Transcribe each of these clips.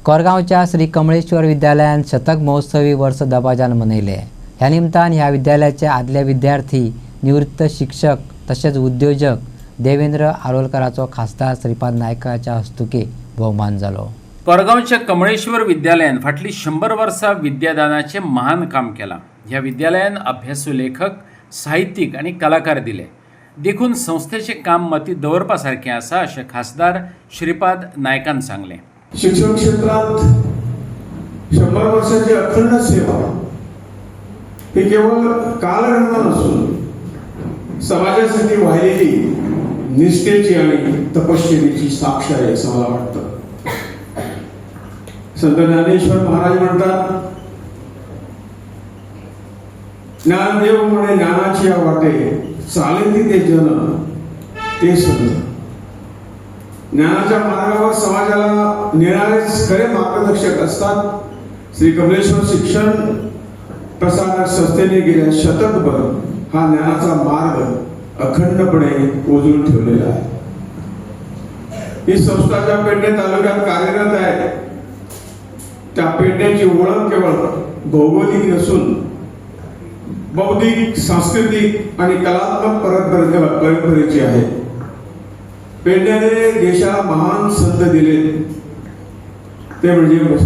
कोरगांवच्या श्री कमळेश्वर विद्यालयात शतक महोत्सवी वर्ष दबाजान मनयले। ह्या निमतान ह्या विद्यालयाचे आदले विद्यार्थी, निवृत्त शिक्षक तसेच उद्योजक देवेंद्र आरोलकराचो खासदार श्रीपाद नायकाच्या हस्तुकी भोवमान जालो। कोरगांवच्या कमळेश्वर विद्यालयान फाटली 100 वर्सां विद्यादानाचे महान काम केला। ह्या विद्यालयान अभ्यासू लेखक, साहित्यिक आणि कलाकार दिले। देखून संस्थेचे काम मती दवरपा सारखे आसा अशें खासदार श्रीपाद नायकान सांगले। शिक्षण क्षेत्रात 100 वर्षाची अखंड सेवा ही केवळ कालगणना नसून समाजासाठी वाहिलेली निष्ठेची आणि तपश्चर्येची साक्ष आहे असं मला वाटतं। संत ज्ञानेश्वर महाराज म्हणतात, ज्ञानदेव म्हणे ज्ञानाची या वाटे चालेती ते जन ते संत। ज्ञानाच्या मार्गावर समाजाला नेणारेच खरे मार्गदर्शक असतात। श्री कमलेश्वर शिक्षण प्रसारक संस्थेने गेल्या शतकभर हा ज्ञानाचा मार्ग अखंडपणे उजळून ठेवलेला आहे। ही संस्था ज्या पेडणे तालुक्यात कार्यरत आहे त्या पेडण्याची ओळख केवळ भौगोलिक नसून बौद्धिक, सांस्कृतिक आणि कलात्मक परंपरेची आहे। पेडण्याने देशाला महान संत दिले ते म्हणजे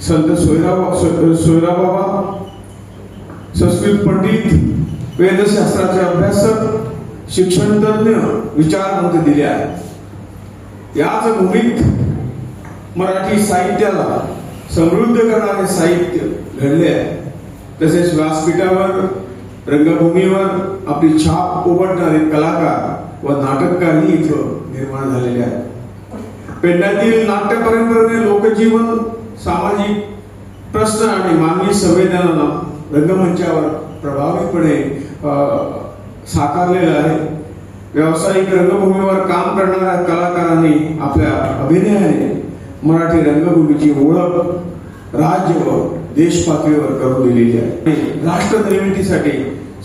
संत सोयराबाबा, संस्कृत पंडित, वेदशास्त्राचे अभ्यासक, शिक्षण तज्ञ, विचारवंत दिले आहेत। याच भूमीत मराठी साहित्याला समृद्ध करणारे साहित्य घडले आहे। तसेच व्यासपीठावर, रंगभूमीवर आपली छाप उमटणारे कलाकार व नाटककारही इथं निर्माण झालेले आहेत। पेडण्यातील नाट्य परंपरेने लोकजीवन, सामाजिक प्रश्न आणि मानवी संवेदनांना रंगमंचावर प्रभावीपणे साकारलेलं आहे। व्यावसायिक रंगभूमीवर काम करणाऱ्या कलाकारांनी आपल्या अभिनयाने मराठी रंगभूमीची ओळख राज्य व देश पातळीवर करून दिलेली आहे। राष्ट्र निर्मितीसाठी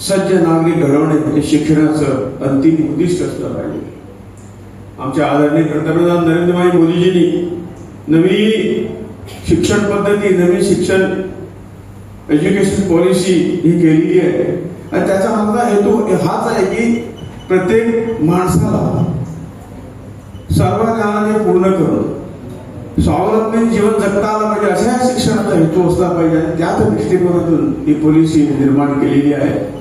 सज्ज नागरिक घडवणे हे शिक्षणाचं अंतिम उद्दिष्ट असलं पाहिजे। आमच्या आदरणीय पंतप्रधान नरेंद्र मोदीजींनी नवी शिक्षण पद्धती, नवी शिक्षण एज्युकेशन पॉलिसी ही केलेली आहे आणि त्याचा मागचा हेतू हाच आहे की प्रत्येक माणसाला सर्व ज्ञानाने पूर्ण करून स्वावलंबी जीवन जगता आलं पाहिजे अशा शिक्षणाचा हेतू असला पाहिजे। त्याच दृष्टिकोनातून ही पॉलिसी निर्माण केलेली आहे।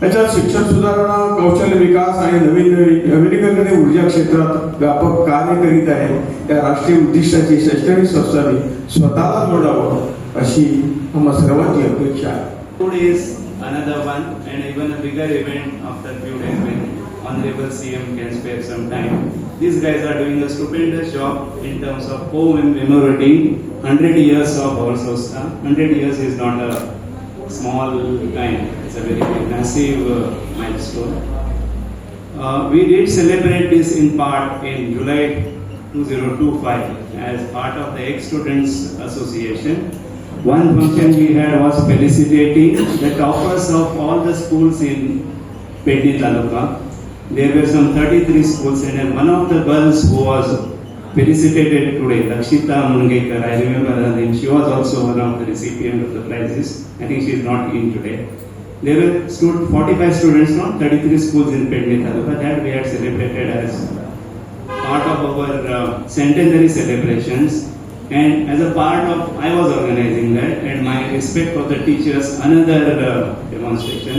त्याच्यात शिक्षण सुधारणा, कौशल्य विकास आणि नवीनीकरण ऊर्जा क्षेत्रात व्यापक कार्य करीत आहे। त्या राष्ट्रीय उद्दिष्टाची शैक्षणिक संस्थांनी स्वतःला जोडावं अशी आम्हा सर्वांची अपेक्षा आहे। Today is another one and even a bigger event after few days when Honorable CM can spare some time. These guys are doing a stupendous job in terms of commemorating 100 years of our Sosta. 100 years is not a small time; it's a very massive milestone. We did celebrate this in part in July 2025 as part of the Ex-Students Association. One function we had was felicitating the toppers of all the schools in Pedni Taluka. There were some 33 schools and one of the girls who was felicitated today, Lakshita Mungekar, I remember her name, she was also one of the recipients of the prizes. I think she is not in today. There were 45 students from 33 schools in Pedni Taluka that we had celebrated as part of our centenary celebrations. And as a part of, I was organizing that, and my respect for the teachers, another demonstration.